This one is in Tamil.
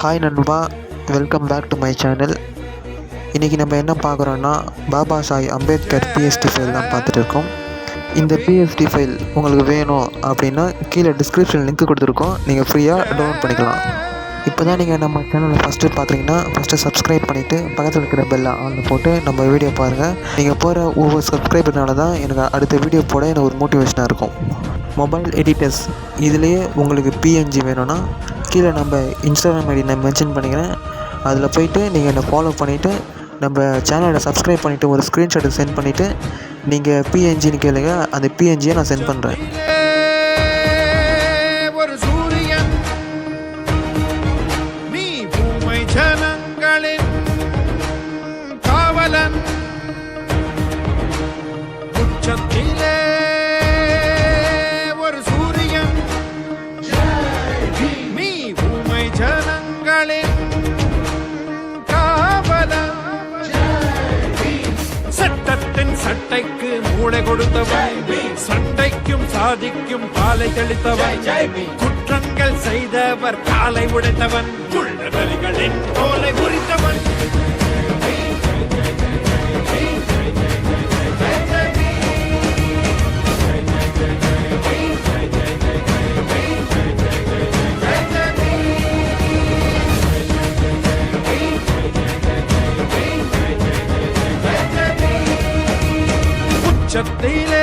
ஹாய் நண்பா, welcome back to my channel. இன்றைக்கி நம்ம என்ன பார்க்குறோன்னா, பாபா சாய் அம்பேத்கர் பிஎஸ்டி ஃபைல் தான் பார்த்துட்டு இருக்கோம். இந்த பிஎஸ்டி ஃபைல் உங்களுக்கு வேணும் அப்படின்னா கீழே டிஸ்கிரிப்ஷன் லிங்க் கொடுத்துருக்கோம், நீங்கள் ஃப்ரீயாக டவுன்லோட் பண்ணிக்கலாம். இப்போ தான் நீங்கள் நம்ம சேனலை ஃபஸ்ட்டு பார்க்குறீங்கன்னா ஃபஸ்ட்டு சப்ஸ்கிரைப் பண்ணிவிட்டு பக்கத்தில் இருக்கிற பெல்லை ஆன் போட்டு நம்ம வீடியோ பாருங்கள். நீங்கள் போகிற ஒவ்வொரு சப்ஸ்கிரைபர்னால தான் எனக்கு அடுத்த வீடியோ போட எனக்கு ஒரு மோட்டிவேஷனாக இருக்கும். மொபைல் எடிட்டர்ஸ் இதுலேயே உங்களுக்கு பிஎன்ஜி வேணும்னா கீழே நம்ம இன்ஸ்டாகிராம் ஐடி நான் மென்ஷன் பண்ணிக்கிறேன், அதில் போய்ட்டு நீங்கள் என்னை ஃபாலோ பண்ணிவிட்டு நம்ம சேனலை சப்ஸ்கிரைப் பண்ணிவிட்டு ஒரு ஸ்க்ரீன்ஷாட்டை சென்ட் பண்ணிவிட்டு நீங்கள் பிஎன்ஜின்னு கேளுங்க, அந்த பிஎன்ஜியை நான் சென்ட் பண்ணுறேன். ஒரு சூரியன் நீ பூமை ஜனங்களின் காவலன், உச்சத்திலே ஒரு சூரியன் நீ பூமை ஜனங்களின் காவலன், சட்டத்தின் சட்டைக்கு மூளை கொடுத்தவன், சண்டைக்கும் சாதிக்கும் பாலை தெளித்தவன், குற்றங்கள் செய்தவர் காலை உடைத்தவன், உள்ளவர்களின் தோலை உரித்தவன். உச்சத்திலே